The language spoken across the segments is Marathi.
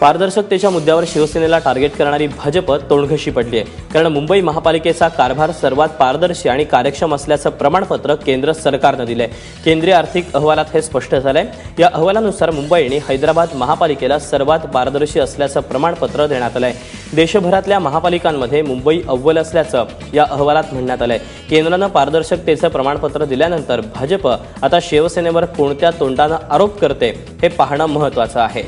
पारदर्शकतेच्या मुद्द्यावर शिवसेनेला टार्गेट करणारी भाजप तोंडघशी पडली आहे। कारण मुंबई महापालिकेचा कारभार सर्वात पारदर्शी आणि कार्यक्षम असल्याचं प्रमाणपत्र केंद्र सरकारने दिले आहे। केंद्रीय आर्थिक अहवालात हे स्पष्ट झालंय। या अहवालानुसार मुंबई आणि हैदराबाद महापालिकेला सर्वात पारदर्शी असल्याचं प्रमाणपत्र देण्यात आलंय। देशभरातल्या महापालिकांमध्ये मुंबई अव्वल असल्याचं या अहवालात म्हणण्यात आलंय। केंद्राने पारदर्शकतेचं प्रमाणपत्र दिल्यानंतर भाजप आता शिवसेनेवर कोणत्या तोंडाने आरोप करते हे पाहणं महत्त्वाचं आहे।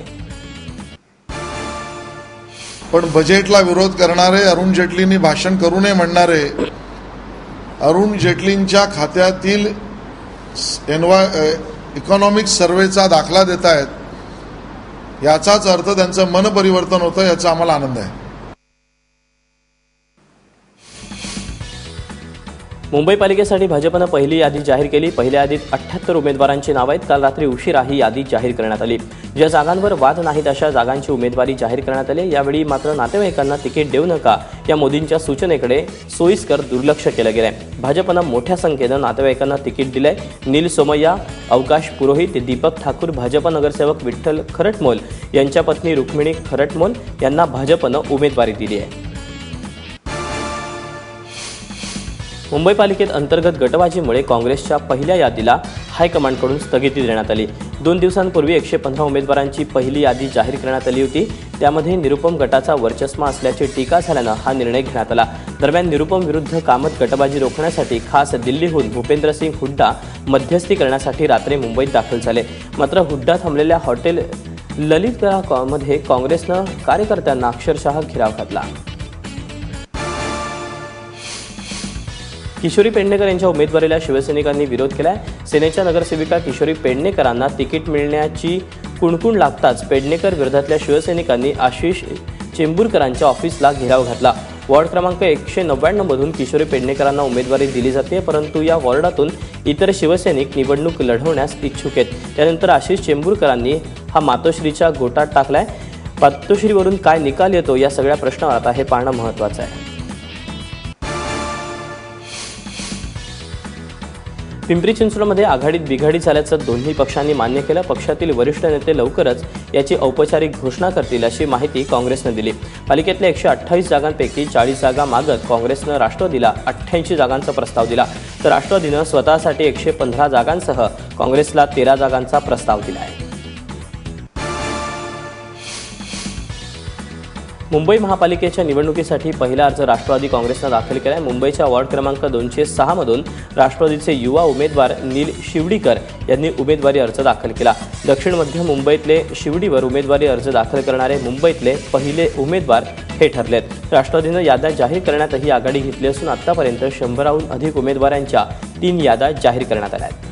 पण बजेटला विरोध करणारे, अरुण जेटलींनी भाषण करू नये म्हणणारे, अरुण जेटलींच्या खात्यातील इकॉनॉमिक सर्वेचा दाखला देत आहेत, याचाच अर्थ त्यांचं मन परिवर्तन होतं, याचा आम्हाला आनंद आहे। मुंबई पालिकेसाठी भाजपने पहिली यादी जाहीर केली। पहिल्या यादीत 78 उमेदवारांची नावे आहेत। काल रात्री उशिरा ही यादी जाहीर करण्यात आली। ज्या जागांवर वाद नाहीत अशा जागांची उमेदवारी जाहीर करण्यात आली। यावेळी मात्र नातेवाईकांना तिकीट देऊ नका या मोदींच्या सूचनेकडे सोयीस्कर दुर्लक्ष केलं गेलंय। भाजपने मोठ्या संख्येने नातेवाईकांना तिकीट दिलंय। नील सोमय्या, अवकाश पुरोहित, दीपक ठाकूर, भाजप नगरसेवक विठ्ठल खरटमोल यांच्या पत्नी रुक्मिणी खरटमोल यांना भाजपने उमेदवारी दिली आहे। मुंबई पालिकेत अंतर्गत गटबाजीमुळे काँग्रेसच्या पहिल्या यादीला हायकमांडकडून स्थगिती देण्यात आली। 2 दिवसांपूर्वी 115 उमेदवारांची पहिली यादी जाहीर करण्यात आली होती। त्यामध्ये निरुपम गटाचा वर्चस्व असल्याची टीका झाल्याने हा निर्णय घेण्यात आला। दरम्यान निरुपम विरुद्ध कामत गटबाजी रोखण्यासाठी खास दिल्लीहून भूपेंद्रसिंग हुड्डा मध्यस्थी करण्यासाठी रात्री मुंबईत दाखल झाले। मात्र हुड्डा थांबलेल्या हॉटेल ललितकरामध्ये काँग्रेसने कार्यकर्त्यांना अक्षरशः घेराव घातला। किशोरी पेडणेकर यांच्या उमेदवारीला शिवसैनिकांनी विरोध केलाय। सेनेच्या नगरसेविका किशोरी पेडणेकरांना तिकीट मिळण्याची कुणकुण लागताच पेडणेकर विरोधातल्या शिवसैनिकांनी आशिष चेंबूरकरांच्या ऑफिसला घेराव घातला। वॉर्ड क्रमांक 199 मधून किशोरी पेडणेकरांना उमेदवारी दिली जाते, परंतु या वॉर्डातून इतर शिवसैनिक निवडणूक लढवण्यास इच्छुक आहेत। त्यानंतर आशिष चेंबूरकरांनी हा मातोश्रीच्या गोटात टाकलाय। मातोश्रीवरून काय निकाल येतो या सगळ्या प्रश्नावर आता हे पाहणं महत्त्वाचं आहे। पिंपरी चिंचवडमध्ये आघाडीत बिघाडी झाल्याचं दोन्ही पक्षांनी मान्य केलं। पक्षातील वरिष्ठ नेते लवकरच याची औपचारिक घोषणा करतील अशी माहिती काँग्रेसने दिली। पालिकेतल्या 128 जागांपैकी 40 जागा मागत काँग्रेसने राष्ट्रवादीला 88 जागांचा प्रस्ताव दिला, तर राष्ट्रवादीने स्वतःसाठी 115 जागांसह काँग्रेसला 13 जागांचा प्रस्ताव दिला आहे। मुंबई महापालिकेच्या निवडणुकीसाठी पहिला अर्ज राष्ट्रवादी काँग्रेसने दाखल केला आहे। मुंबईच्या वॉर्ड क्रमांक 206 मधून राष्ट्रवादीचे युवा उमेदवार नील शिवडीकर यांनी उमेदवारी अर्ज दाखल केला। दक्षिण मध्य मुंबईतले शिवडीवर उमेदवारी अर्ज दाखल करणारे मुंबईतले पहिले उमेदवार हे ठरलेत। राष्ट्रवादीने याद्या जाहीर करण्यातही आघाडी घेतली असून आतापर्यंत 100हून अधिक उमेदवारांच्या 3 याद्या जाहीर करण्यात आल्या आहेत।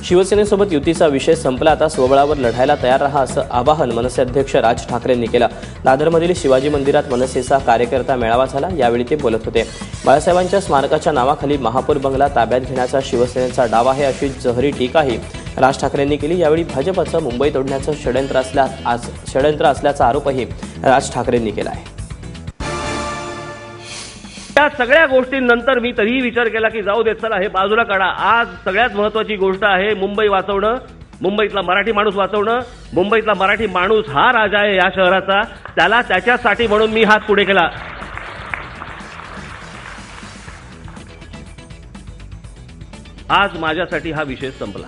शिवसेनेसोबत युतीचा विषय संपला, आता स्वबळावर लढायला तयार राहा असं आवाहन मनसे अध्यक्ष राज ठाकरेंनी केलं। दादरमधील शिवाजी मंदिरात मनसेचा कार्यकर्ता मेळावा झाला, यावेळी ते बोलत होते। बाळासाहेबांच्या स्मारकाच्या नावाखाली महापौर बंगला ताब्यात घेण्याचा शिवसेनेचा डाव आहे अशी जहरी टीकाही राज ठाकरेंनी केली। यावेळी भाजपचं मुंबई तोडण्याचं षडयंत्र असल्याचा आरोपही राज ठाकरेंनी केला आहे। या सगळ्या गोष्टींनंतर मी तरीही विचार केला की जाऊ देत, चला हे बाजूला काढा। आज सगळ्यात महत्त्वाची गोष्ट आहे मुंबई वाचवणं, मुंबईतला मराठी माणूस वाचवणं। मुंबईतला मराठी माणूस हा राजा आहे या शहराचा, त्याला त्याच्यासाठी म्हणून मी हात पुढे केला। आज माझ्यासाठी हा विषय संपला।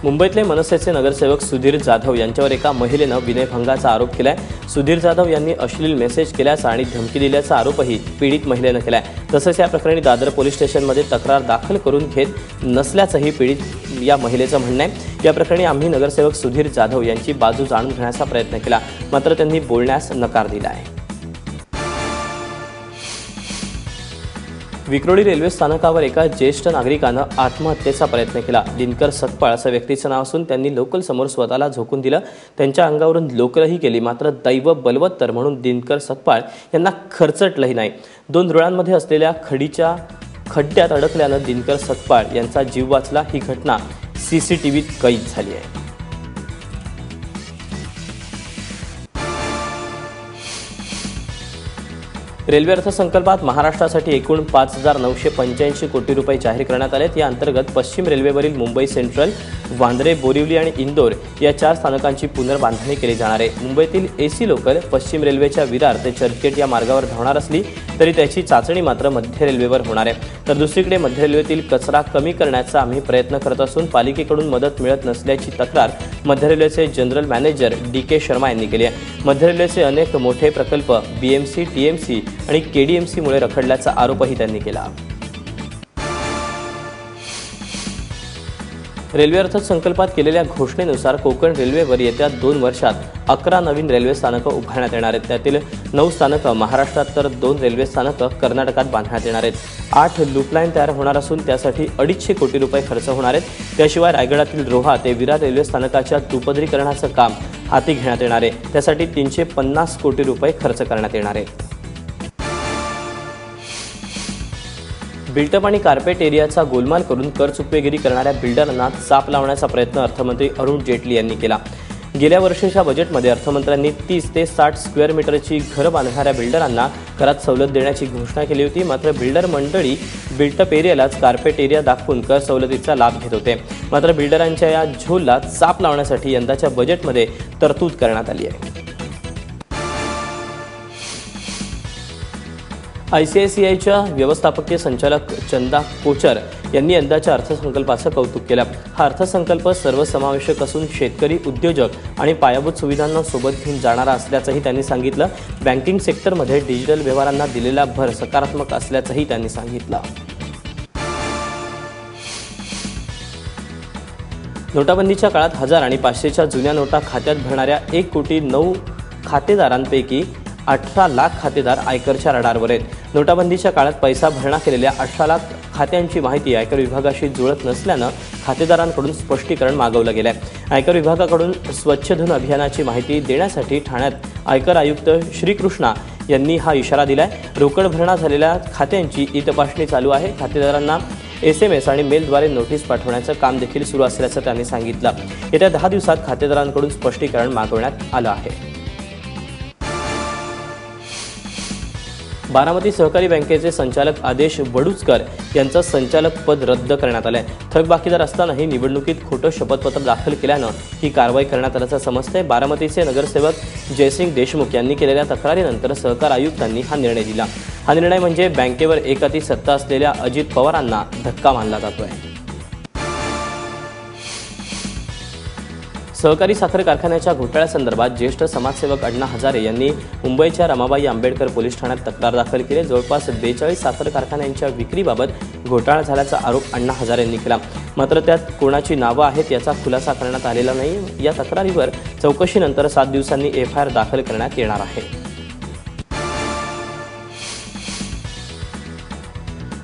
मुंबईतले मनसेचे नगरसेवक सुधीर जाधव यांच्यावर एका महिलेनं विनयभंगाचा आरोप केलाय। सुधीर जाधव यांनी अश्लील मेसेज केल्याचा आणि धमकी दिल्याचा आरोपही पीडित महिलेनं केलाय। तसंच या प्रकरणी दादर पोलीस स्टेशनमध्ये तक्रार दाखल करून घेत नसल्याचंही पीडित या महिलेचं म्हणणं आहे। या प्रकरणी आम्ही नगरसेवक सुधीर जाधव यांची बाजू जाणून घेण्याचा प्रयत्न केला, मात्र त्यांनी बोलण्यास नकार दिला आहे। विक्रोळी रेल्वे स्थानकावर एका ज्येष्ठ नागरिकानं आत्महत्येचा प्रयत्न केला। दिनकर सतपाळ असं व्यक्तीचं नाव असून त्यांनी लोकल समोर स्वतःला झोकून दिलं। त्यांच्या अंगावरून लोकलही केली, मात्र दैव बलवत्तर म्हणून दिनकर सतपाळ यांना खरचटलंही नाही। 2 रुळांमध्ये असलेल्या खड्ड्यात अडकल्यानं दिनकर सतपाळ यांचा जीव वाचला। ही घटना सीसीटीव्हीत कैद झाली आहे। रेल्वे अर्थसंकल्पात महाराष्ट्रासाठी एकूण 5,985 कोटी रुपये जाहीर करण्यात आलेत. या अंतर्गत पश्चिम रेल्वेवरील मुंबई सेंट्रल, वांद्रे, बोरिवली आणि इंदोर या 4 स्थानकांची पुनर्बांधणी केली जाणार आहे. मुंबईतील एसी लोकल पश्चिम रेल्वेच्या विरार ते चर्चगेट या मार्गावर धावणार असली तरी त्याची चाचणी मात्र मध्य रेल्वेवर होणार आहे. तर दुसरीकडे मध्य रेल्वेतील कचरा कमी करण्याचा आम्ही प्रयत्न करत असून पालिकेकडून मदत मिळत नसल्याची तक्रार मध्य रेल्वेचे जनरल मॅनेजर DK शर्मा यांनी केली आहे. मध्य रेल्वेचे अनेक मोठे प्रकल्प BMC, TMC आणि KDMC मुळे रखडल्याचा आरोपही त्यांनी केला. रेल्वे अर्थसंकल्पात केलेल्या घोषणेनुसार कोकण रेल्वेवर येत्या 2 वर्षात 11 नवीन रेल्वे स्थानकं उभारण्यात येणार आहेत. त्यातील 9 स्थानकं महाराष्ट्रात तर 2 रेल्वे स्थानकं कर्नाटकात बांधण्यात येणार आहेत. 8 लूपलाईन तयार होणार असून त्यासाठी 250 कोटी रुपये खर्च होणार आहेत. त्याशिवाय रायगडातील रोहा ते विरार रेल्वे स्थानकाच्या दुपदरीकरणाचं काम हाती घेण्यात येणार आहे. त्यासाठी 350 कोटी रुपये खर्च करण्यात येणार आहे. बिल्टअप आणि कार्पेट एरियाचा गोलमाल करून कर चुकवेगिरी करणाऱ्या बिल्डरांना चाप लावण्याचा प्रयत्न अर्थमंत्री अरुण जेटली यांनी केला. गेल्या वर्षीच्या बजेटमध्ये अर्थमंत्र्यांनी 30 ते 60 स्क्वेअर मीटरची घरं बांधणाऱ्या बिल्डरांना करात सवलत देण्याची घोषणा केली होती. मात्र बिल्डर मंडळी बिल्टअप एरियालाच कार्पेट एरिया दाखवून कर सवलतीचा लाभ घेत होते. मात्र बिल्डरांच्या या झोलला चाप लावण्यासाठी यंदाच्या बजेटमध्ये तरतूद करण्यात आली आहे. ICICIच्या व्यवस्थापकीय संचालक चंदा कोचर यांनी यंदाच्या अर्थसंकल्पाचं कौतुक केलं. हा अर्थसंकल्प सर्वसमावेशक असून शेतकरी, उद्योजक आणि पायाभूत सुविधांना सोबत घेऊन जाणारा असल्याचंही त्यांनी सांगितलं. बँकिंग सेक्टरमध्ये डिजिटल व्यवहारांना दिलेला भर सकारात्मक असल्याचंही त्यांनी सांगितलं. नोटाबंदीच्या काळात 1000 आणि 500च्या जुन्या नोटा खात्यात भरणाऱ्या 1,09,00,000 खातेदारांपैकी 18 लाख खातेदार आयकरच्या रडारवर आहेत. नोटाबंदीच्या काळात पैसा भरणा केलेल्या 18 लाख खात्यांची माहिती आयकर विभागाशी जुळत नसल्यानं खातेदारांकडून स्पष्टीकरण मागवलं गेलं आहे. आयकर विभागाकडून स्वच्छ धन अभियानाची माहिती देण्यासाठी ठाण्यात आयकर आयुक्त श्रीकृष्णा यांनी हा इशारा दिलाय. रोकड भरणा झालेल्या खात्यांची तपासणी चालू आहे. खातेदारांना SMS आणि मेलद्वारे नोटीस पाठवण्याचं काम देखील सुरू असल्याचं त्यांनी सांगितलं. येत्या 10 दिवसात खातेदारांकडून स्पष्टीकरण मागवण्यात आलं आहे. बारामती सहकारी बँकेचे संचालक आदेश वडुचकर यांचं संचालक पद रद्द करण्यात आलं आहे. थकबाकीदार असतानाही निवडणुकीत खोटं शपथपत्र दाखल केल्यानं ही कारवाई करण्यात आल्याचं समजतंय. बारामतीचे नगरसेवक जयसिंग देशमुख यांनी केलेल्या तक्रारीनंतर सहकार आयुक्तांनी हा निर्णय दिला. हा निर्णय म्हणजे बँकेवर एकहाती सत्ता असलेल्या अजित पवारांना धक्का मानला जातोय. सहकारी साखर कारखान्याच्या घोटाळ्यासंदर्भात ज्येष्ठ समाजसेवक अण्णा हजारे यांनी मुंबईच्या रमाबाई आंबेडकर पोलीस ठाण्यात तक्रार दाखल केली. जवळपास 42 साखर कारखान्यांच्या विक्रीबाबत घोटाळा झाल्याचा आरोप अण्णा हजारे यांनी केला. मात्र त्यात कोणाची नावं आहेत याचा खुलासा करण्यात आलेला नाही. या तक्रारीवर चौकशीनंतर 7 दिवसांनी FIR दाखल करण्यात येणार आहे.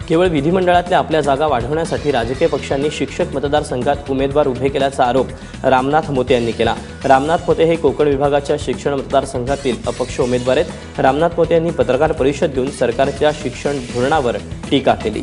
केवळ विधिमंडळातल्या आपल्या जागा वाढवण्यासाठी राजकीय पक्षांनी शिक्षक मतदारसंघात उमेदवार उभे केल्याचा आरोप रामनाथ मोते यांनी केला. रामनाथ मोते हे कोकण विभागाच्या शिक्षण मतदारसंघातील अपक्ष उमेदवार आहेत. रामनाथ मोते यांनी पत्रकार परिषद देऊन सरकारच्या शिक्षण धोरणावर टीका केली.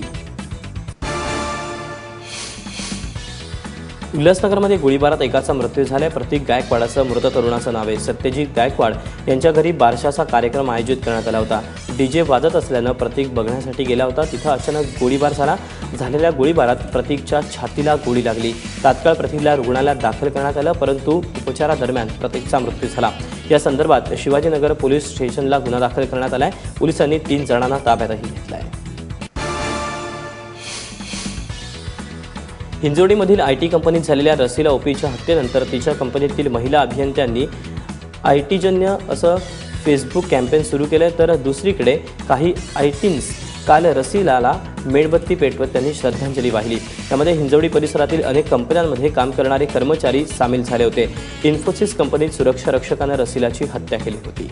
उल्हासनगरमध्ये गोळीबारात एकाचा मृत्यू झालाय. प्रतीक गायकवाड मृत तरुणाचं नाव आहे. सत्यजित गायकवाड यांच्या घरी बारशाचा कार्यक्रम आयोजित करण्यात आला होता. DJ वाजत असल्यानं प्रतीक बघण्यासाठी गेला होता. तिथं अचानक गोळीबार झाला. झालेल्या गोळीबारात प्रतीकच्या छातीला गोळी लागली. तात्काळ प्रतीकला रुग्णालयात दाखल करण्यात आलं, परंतु उपचारादरम्यान प्रतीकचा मृत्यू झाला. या संदर्भात शिवाजीनगर पोलीस स्टेशनला गुन्हा दाखल करण्यात आलाय. पोलिसांनी 3 जणांना ताब्यातही घेतलाय. हिंजवडीमधील IT कंपनीत झालेल्या रसिला ओपीच्या हत्येनंतर तिच्या कंपनीतील महिला अभियंत्यांनी IT-जन्य असं फेसबुक कॅम्पेन सुरू केलं. तर दुसरीकडे काही ITs काल रसिलाला मेणबत्ती पेटवत त्यांनी श्रद्धांजली वाहिली. त्यामध्ये हिंजवडी परिसरातील अनेक कंपन्यांमध्ये काम करणारे कर्मचारी सामील झाले होते. इन्फोसिस कंपनीत सुरक्षा रक्षकानं रसिलाची हत्या केली होती.